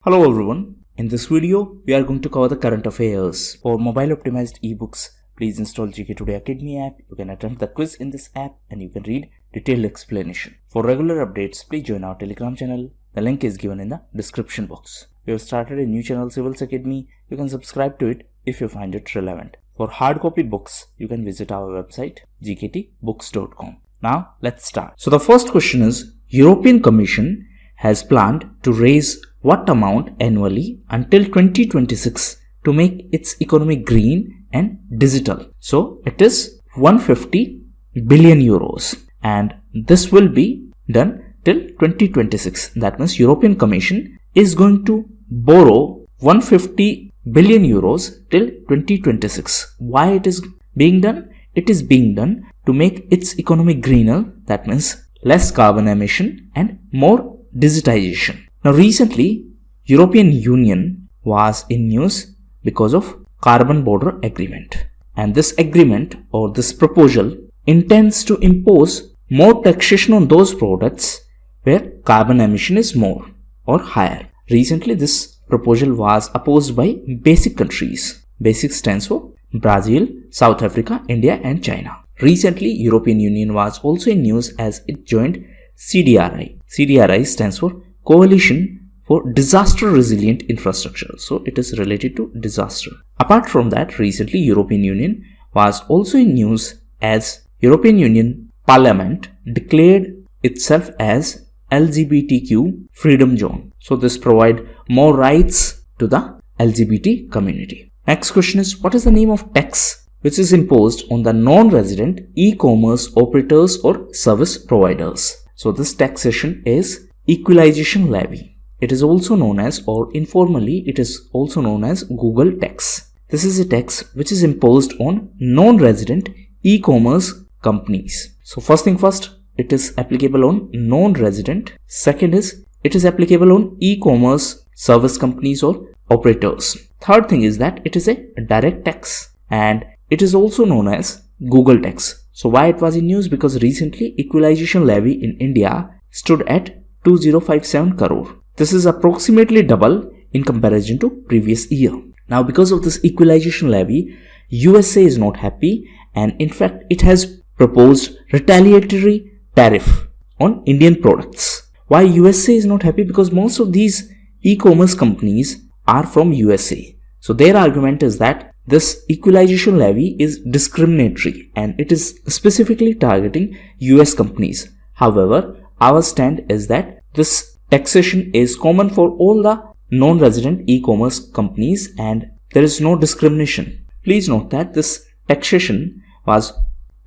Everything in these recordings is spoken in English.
Hello everyone, in this video we are going to cover the current affairs. For mobile optimized ebooks, please install GKToday Academy app. You can attempt the quiz in this app and you can read detailed explanation. For regular updates, please join our Telegram channel. The link is given in the description box. We have started a new channel, Civils Academy. You can subscribe to it if you find it relevant. For hard copy books, you can visit our website gktbooks.com. Now let's start. So the first question is, European Commission has planned to raise what amount annually until 2026 to make its economy green and digital? So it is 150 billion euros and this will be done till 2026. That means European Commission is going to borrow 150 billion euros till 2026. Why it is being done? It is being done to make its economy greener. That means less carbon emission and more digitization. Now recently, European Union was in news because of carbon border agreement. And this agreement or this proposal intends to impose more taxation on those products where carbon emission is more or higher. Recently, this proposal was opposed by BRICS countries. BRICS stands for Brazil, South Africa, India and China. Recently, European Union was also in news as it joined CDRI. CDRI stands for Coalition for Disaster Resilient Infrastructure. So it is related to disaster. Apart from that, recently European Union was also in news as European Union Parliament declared itself as LGBTQ freedom zone. So this provide more rights to the LGBT community. Next question is, what is the name of tax which is imposed on the non-resident e-commerce operators or service providers? So this taxation is equalization levy. It is also known as, or informally it is also known as, Google tax. This is a tax which is imposed on non-resident e-commerce companies. So first thing first, it is applicable on non-resident. Second is, it is applicable on e-commerce service companies or operators. Third thing is that it is a direct tax and it is also known as Google tax. So why it was in news? Because recently equalization levy in India stood at 2057 crore. This is approximately double in comparison to previous year. Now because of this equalization levy, USA is not happy and in fact it has proposed retaliatory tariff on Indian products. Why USA is not happy? Because most of these e-commerce companies are from USA. So their argument is that this equalization levy is discriminatory and it is specifically targeting US companies. However, our stand is that this taxation is common for all the non-resident e-commerce companies and there is no discrimination. Please note that this taxation was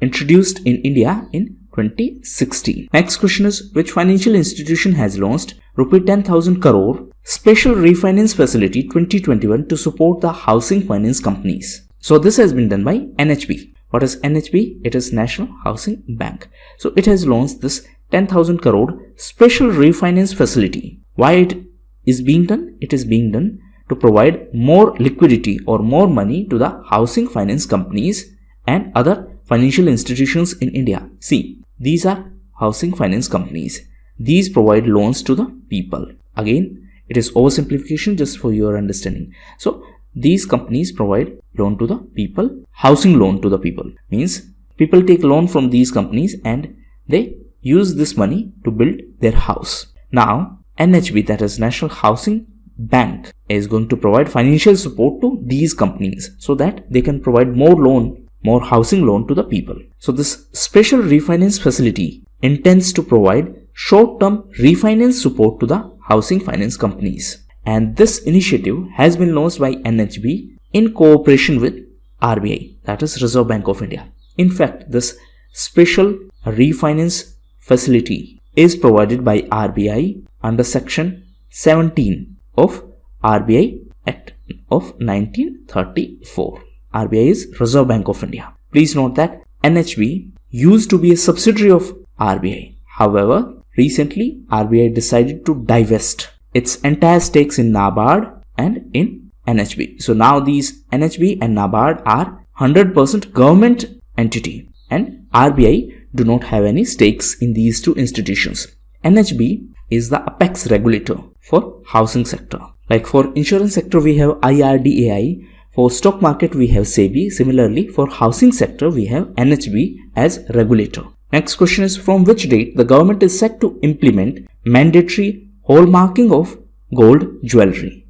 introduced in India in 2016. Next question is, which financial institution has launched rupee 10,000 crore special refinance facility 2021 to support the housing finance companies? So this has been done by NHB. What is NHB? It is National Housing Bank. So it has launched this 10,000 crore special refinance facility. Why it is being done? It is being done to provide more liquidity or more money to the housing finance companies and other financial institutions in India. See, these are housing finance companies. These provide loans to the people. Again, it is oversimplification just for your understanding. So these companies provide loan to the people. Housing loan to the people means people take loan from these companies and they use this money to build their house. Now NHB, that is National Housing Bank, is going to provide financial support to these companies so that they can provide more housing loan to the people. So this special refinance facility intends to provide short-term refinance support to the housing finance companies. And this initiative has been launched by NHB in cooperation with RBI, that is Reserve Bank of India. In fact, this special refinance facility is provided by RBI under section 17 of RBI Act of 1934. RBI is Reserve Bank of India. Please note that NHB used to be a subsidiary of RBI. However, recently RBI decided to divest its entire stakes in NABARD and in NHB. So now these NHB and NABARD are 100% government entity and RBI do not have any stakes in these two institutions. NHB is the apex regulator for housing sector. Like for insurance sector, we have IRDAI. For stock market, we have SEBI. Similarly, for housing sector, we have NHB as regulator. Next question is, from which date the government is set to implement mandatory hallmarking of gold jewelry?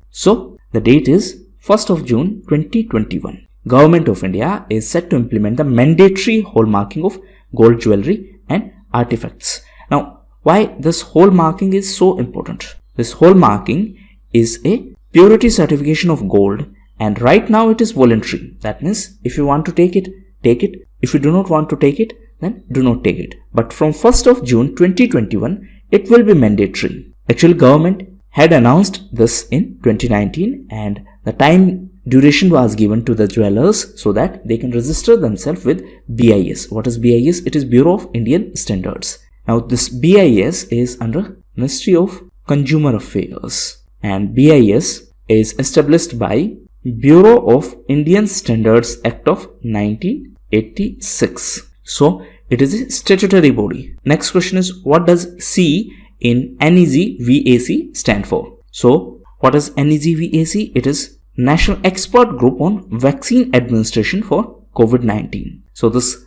So, the date is 1st of June 2021. Government of India is set to implement the mandatory hallmarking of gold jewelry and artifacts. Now, why this hallmarking is so important? This hallmarking is a purity certification of gold, and right now it is voluntary. That means if you want to take it, take it. If you do not want to take it, then do not take it. But from 1st of June 2021, it will be mandatory. Actually, government had announced this in 2019, and the time duration was given to the jewelers so that they can register themselves with BIS. What is BIS? It is Bureau of Indian Standards. Now, this BIS is under Ministry of Consumer Affairs, and BIS is established by Bureau of Indian Standards Act of 1986. So, it is a statutory body. Next question is, what does C in NEVAC stand for? So, what is NEVAC? It is National Expert Group on Vaccine Administration for COVID-19. So, this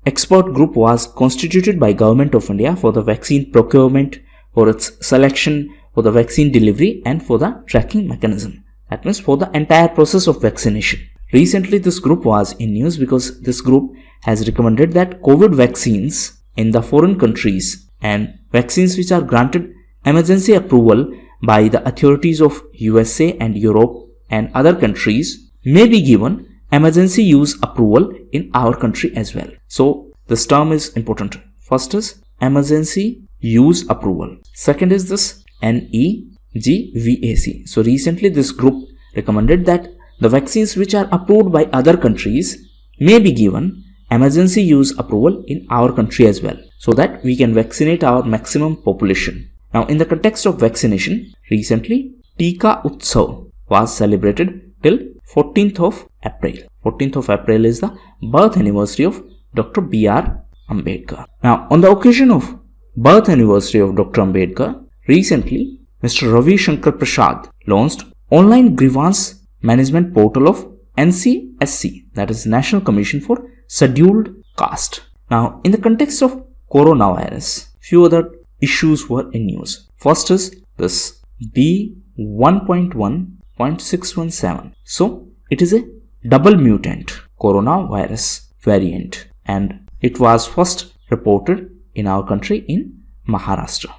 expert group was constituted by Government of India for the vaccine procurement, for its selection, for the vaccine delivery, and for the tracking mechanism. That means for the entire process of vaccination. Recently, this group was in news because this group has recommended that COVID vaccines in the foreign countries and vaccines which are granted emergency approval by the authorities of USA and Europe and other countries may be given emergency use approval in our country as well. So, this term is important. First is emergency use approval. Second is this NEVAC. So, recently this group recommended that the vaccines which are approved by other countries may be given emergency use approval in our country as well, so that we can vaccinate our maximum population. Now, in the context of vaccination, recently Tika Utsav was celebrated till 14th of April. 14th of April is the birth anniversary of Dr. B.R. Ambedkar. Now, on the occasion of birth anniversary of Dr. Ambedkar, recently Mr. Ravi Shankar Prasad launched online grievance management portal of NCSC, that is National Commission for Scheduled Caste. Now, in the context of coronavirus, few other issues were in news. First is this B1.1.617. So, it is a double mutant coronavirus variant, and it was first reported in our country in Maharashtra.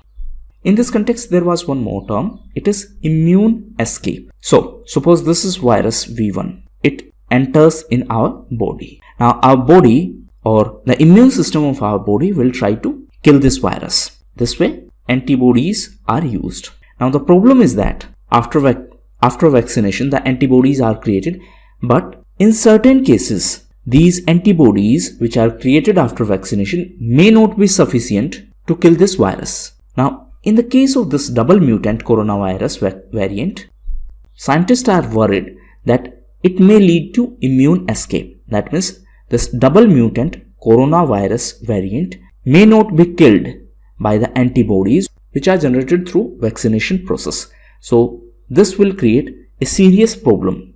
In this context, there was one more term. It is immune escape. So, suppose this is virus V1. It enters in our body. Now, our body or the immune system of our body will try to kill this virus. This way, antibodies are used. Now, the problem is that after vaccination, the antibodies are created, but in certain cases, these antibodies which are created after vaccination may not be sufficient to kill this virus. Now, in the case of this double mutant coronavirus variant, scientists are worried that it may lead to immune escape. That means this double mutant coronavirus variant may not be killed by the antibodies which are generated through vaccination process. So, this will create a serious problem.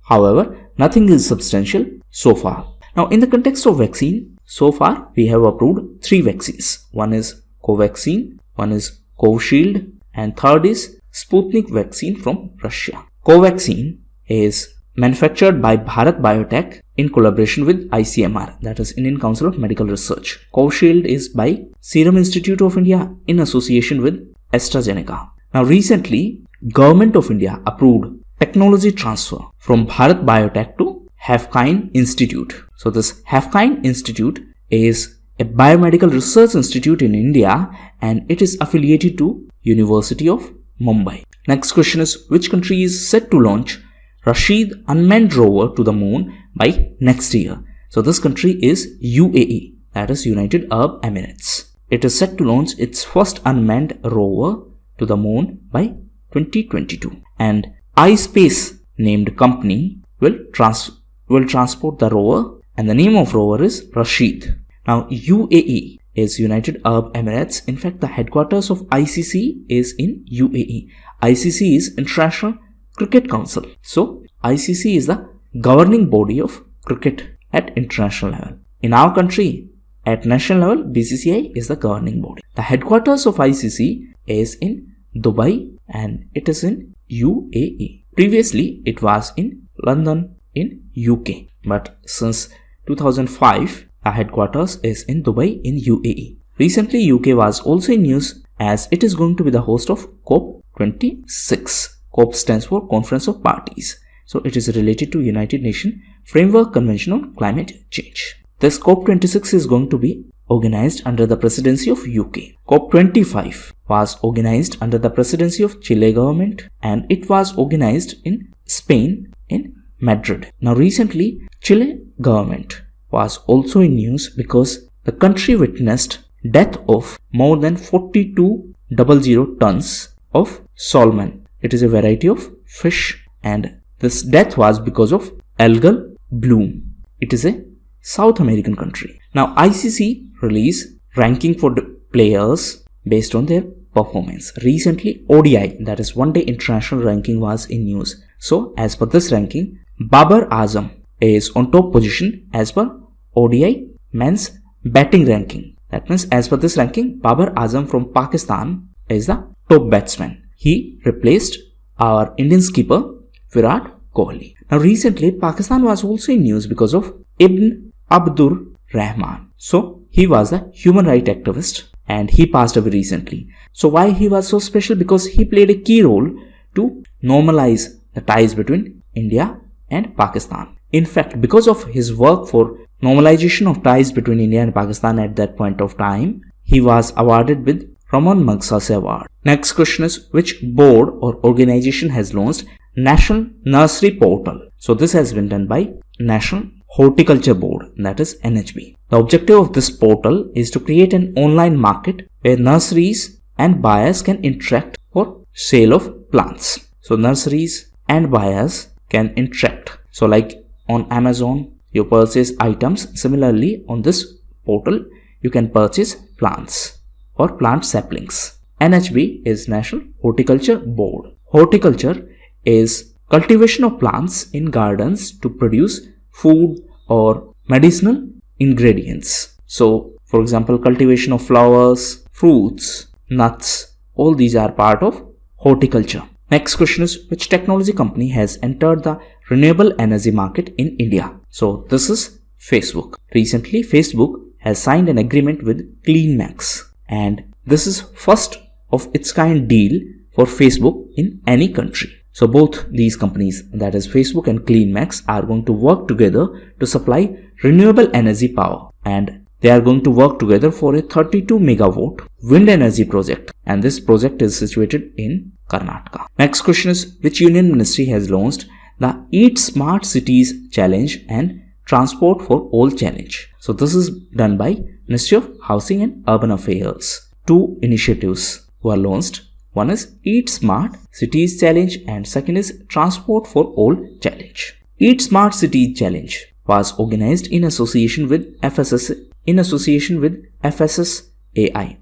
However, nothing is substantial so far. Now, in the context of vaccine, so far we have approved 3 vaccines. One is Covaxin, one is Covishield, and third is Sputnik vaccine from Russia. Covaxin is manufactured by Bharat Biotech in collaboration with ICMR, that is Indian Council of Medical Research. Covishield is by Serum Institute of India in association with AstraZeneca. Now, recently, Government of India approved technology transfer from Bharat Biotech to Haifkind Institute. So, this Haifkind Institute is a biomedical research institute in India, and it is affiliated to University of Mumbai. Next question is, which country is set to launch Rasheed unmanned rover to the moon by next year? So this country is UAE, that is United Arab Emirates. It is set to launch its first unmanned rover to the moon by 2022, and iSpace named company will transport the rover, and the name of rover is Rasheed. Now, UAE is United Arab Emirates. In fact, the headquarters of ICC is in UAE. ICC is International Cricket Council. So ICC is the governing body of cricket at international level. In our country, at national level, BCCI is the governing body. The headquarters of ICC is in Dubai and it is in UAE. Previously, it was in London in UK. But since 2005, the headquarters is in Dubai in UAE. Recently, UK was also in news as it is going to be the host of COP26. COP stands for Conference of Parties. So it is related to United Nations Framework Convention on Climate Change. This COP26 is going to be organized under the presidency of UK. COP25 was organized under the presidency of Chile government and it was organized in Spain in Madrid. Now recently, Chile government was also in news because the country witnessed death of more than 4200 tons of salmon. It is a variety of fish and this death was because of algal bloom. It is a South American country. Now ICC release ranking for the players based on their performance. Recently ODI, that is one day international ranking, was in news. So as per this ranking, Babar Azam is on top position as per ODI men's batting ranking. That means as per this ranking, Babar Azam from Pakistan is the top batsman. He replaced our Indian skipper Virat Kohli. Now recently Pakistan was also in news because of Ibn Abdur Rahman. So he was a human rights activist and he passed away recently. So why he was so special? Because he played a key role to normalize the ties between India and Pakistan. In fact, because of his work for normalization of ties between India and Pakistan at that point of time, he was awarded with Ramon Magsaysay Award. Next question is, which board or organization has launched National Nursery Portal? So this has been done by National Horticulture Board, that is NHB. The objective of this portal is to create an online market where nurseries and buyers can interact for sale of plants. So nurseries and buyers can interact. So like on Amazon, you purchase items. Similarly, on this portal, you can purchase plants or plant saplings. NHB is National Horticulture Board. Horticulture is cultivation of plants in gardens to produce food or medicinal ingredients. So, for example, cultivation of flowers, fruits, nuts, all these are part of horticulture. Next question is, which technology company has entered the renewable energy market in India? So, this is Facebook. Recently, Facebook has signed an agreement with CleanMax, and this is first of its kind deal for Facebook in any country. So both these companies, that is Facebook and CleanMax, are going to work together to supply renewable energy power, and they are going to work together for a 32 megawatt wind energy project, and this project is situated in Karnataka. Next question is, which union ministry has launched the Eat Smart Cities Challenge and Transport for All Challenge? So this is done by Ministry of Housing and Urban Affairs. Two initiatives were launched. One is Eat Smart Cities Challenge and second is Transport for All Challenge. Eat Smart Cities Challenge was organized in association with FSSAI,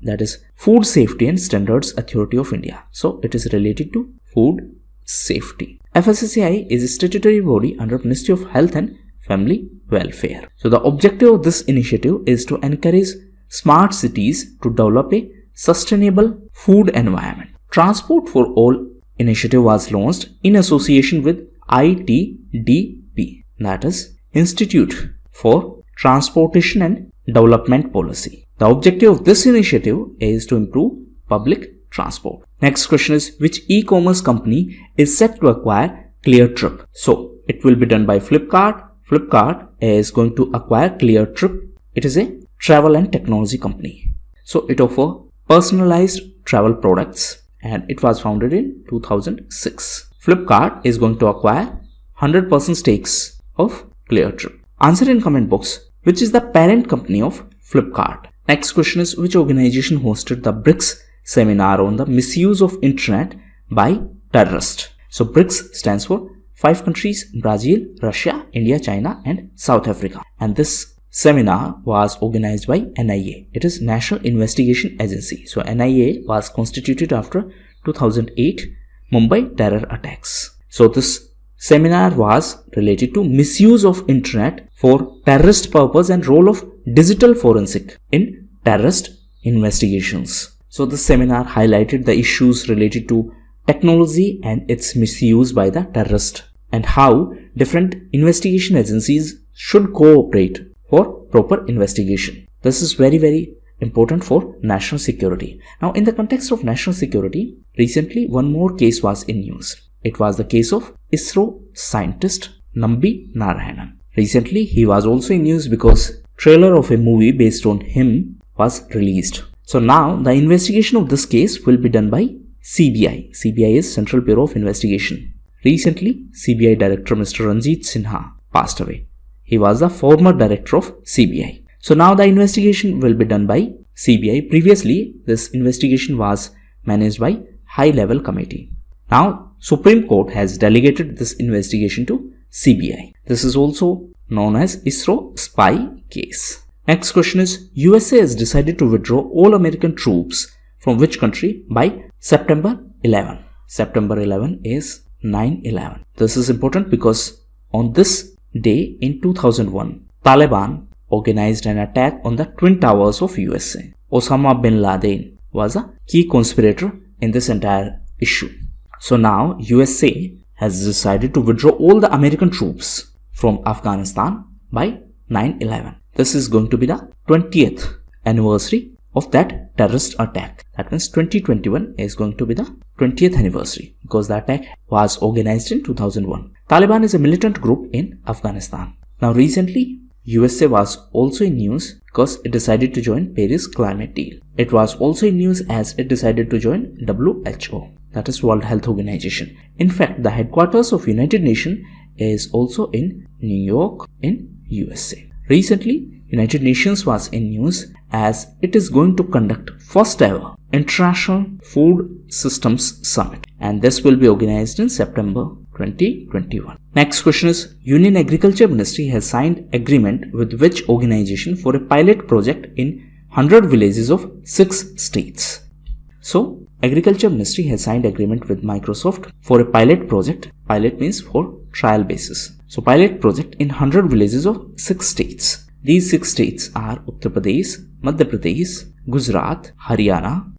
that is Food Safety and Standards Authority of India. So it is related to food safety. FSSAI is a statutory body under Ministry of Health and Family Welfare. So the objective of this initiative is to encourage smart cities to develop a sustainable food environment. Transport for All initiative was launched in association with ITDP, that is Institute for Transportation and Development Policy. The objective of this initiative is to improve public transport. Next question is, which e-commerce company is set to acquire Cleartrip? So it will be done by Flipkart. Flipkart is going to acquire Cleartrip. It is a travel and technology company. So it offers personalized travel products and it was founded in 2006. Flipkart is going to acquire 100% stakes of Cleartrip. Answer in comment box, which is the parent company of Flipkart. Next question is, which organization hosted the BRICS seminar on the misuse of internet by terrorists? So BRICS stands for 5 countries: Brazil, Russia, India, China and South Africa. And this seminar was organized by NIA. It is National Investigation Agency. So NIA was constituted after 2008 Mumbai terror attacks. So this seminar was related to misuse of internet for terrorist purpose and role of digital forensic in terrorist investigations. So this seminar highlighted the issues related to technology and its misuse by the terrorist and how different investigation agencies should cooperate for proper investigation. This is very important for national security. Now, in the context of national security, recently one more case was in news. It was the case of ISRO scientist Nambi Narayanan. Recently, he was also in news because trailer of a movie based on him was released. So now the investigation of this case will be done by CBI. CBI is Central Bureau of Investigation. Recently, CBI Director Mr. Ranjit Sinha passed away. He was the former director of CBI. So now the investigation will be done by CBI. Previously, this investigation was managed by high level committee. Now, Supreme Court has delegated this investigation to CBI. This is also known as ISRO spy case. Next question is, USA has decided to withdraw all American troops from which country by September 11. September 11 is 9/11. This is important because on this day in 2001, Taliban organized an attack on the Twin Towers of USA. Osama bin Laden was a key conspirator in this entire issue. So now USA has decided to withdraw all the American troops from Afghanistan by 9/11. This is going to be the 20th anniversary of that terrorist attack. That means 2021 is going to be the 20th anniversary because the attack was organized in 2001. Taliban is a militant group in Afghanistan. Now recently, USA was also in news because it decided to join Paris Climate Deal. It was also in news as it decided to join WHO, that is World Health Organization. In fact, the headquarters of United Nations is also in New York in USA. Recently, United Nations was in news as it is going to conduct first ever International Food Systems Summit, and this will be organized in September 2021. Next question is, Union Agriculture Ministry has signed agreement with which organization for a pilot project in 100 villages of 6 states? So, Agriculture Ministry has signed agreement with Microsoft for a pilot project. Pilot means for trial basis. So, pilot project in 100 villages of 6 states. These 6 states are Uttar Pradesh, Madhya Pradesh, Gujarat, Haryana,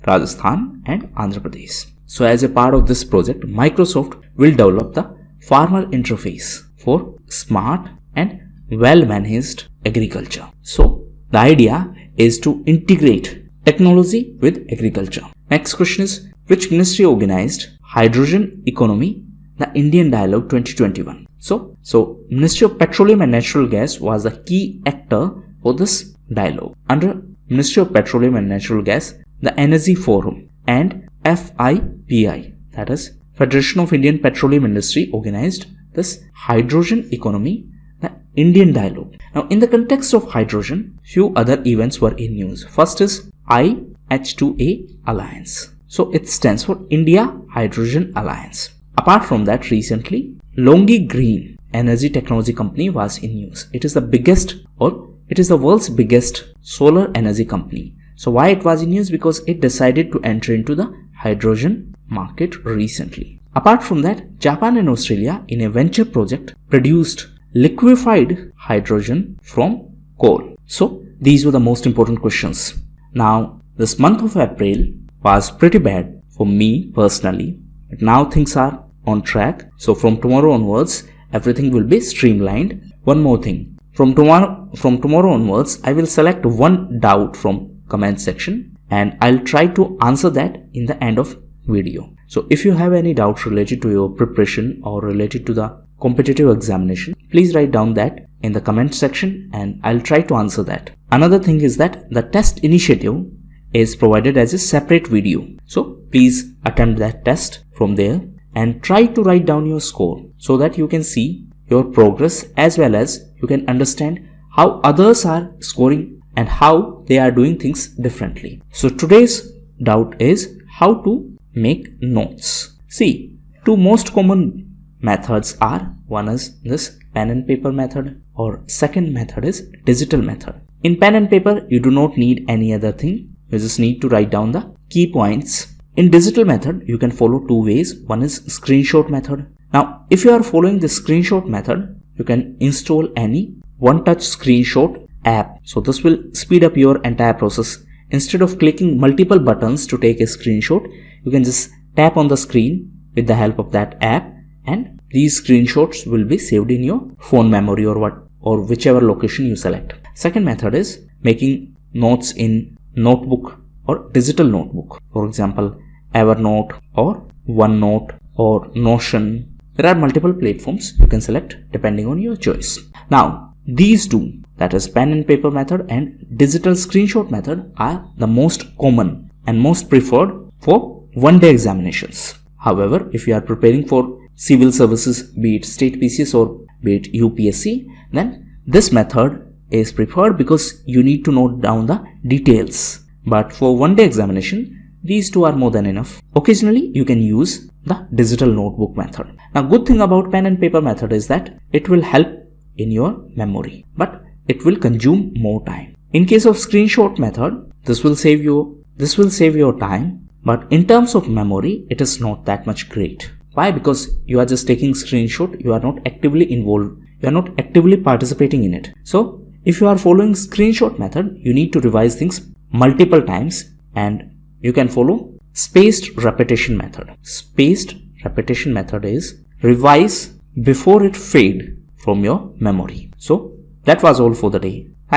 Rajasthan and Andhra Pradesh. So as a part of this project, Microsoft will develop the farmer interface for smart and well-managed agriculture. So the idea is to integrate technology with agriculture. Next question is, which ministry organized Hydrogen Economy, the Indian Dialogue 2021? So Ministry of Petroleum and Natural Gas was the key actor for this dialogue. Under Ministry of Petroleum and Natural Gas, the Energy Forum and FIPI, that is Federation of Indian Petroleum Industry, organized this Hydrogen Economy, the Indian Dialogue. Now in the context of hydrogen, few other events were in news. First is IH2A Alliance. So it stands for India Hydrogen Alliance. Apart from that, recently Longi Green Energy Technology Company was in news. It is the biggest, or it is the world's biggest solar energy company. So why it was in news? Because it decided to enter into the hydrogen market recently. Apart from that, Japan and Australia in a venture project produced liquefied hydrogen from coal. So these were the most important questions. Now this month of April was pretty bad for me personally, but now things are on track. So from tomorrow onwards, everything will be streamlined. One more thing, from tomorrow onwards, I will select one doubt from comment section and I'll try to answer that in the end of video. So if you have any doubt related to your preparation or related to the competitive examination, please write down that in the comment section and I'll try to answer that. Another thing is that the test initiative is provided as a separate video. So please attempt that test from there and try to write down your score so that you can see your progress as well as you can understand how others are scoring and how they are doing things differently. So today's doubt is how to make notes. See, two most common methods are, one is this pen and paper method, or second method is digital method. In pen and paper, you do not need any other thing. You just need to write down the key points In digital method, you can follow two ways. One is screenshot method. Now, if you are following the screenshot method, you can install any one-touch screenshot app. So this will speed up your entire process. Instead of clicking multiple buttons to take a screenshot, you can just tap on the screen with the help of that app, and these screenshots will be saved in your phone memory or whichever location you select. Second method is making notes in notebook or digital notebook. For example, Evernote or OneNote or Notion. There are multiple platforms you can select depending on your choice. Now, these two, that is pen and paper method and digital screenshot method, are the most common and most preferred for one-day examinations. However, if you are preparing for civil services, be it state PCS or be it UPSC, then this method is preferred because you need to note down the details. But for one-day examination, these two are more than enough. Occasionally, you can use the digital notebook method. Now, good thing about pen and paper method is that it will help in your memory, but it will consume more time. In case of screenshot method, this will save your time, but in terms of memory, it is not that much great. Why? Because you are just taking screenshot, you are not actively involved, you are not actively participating in it. So, if you are following screenshot method, you need to revise things multiple times, and you can follow spaced repetition method. Spaced repetition method is revise before it fade from your memory. So that was all for the day.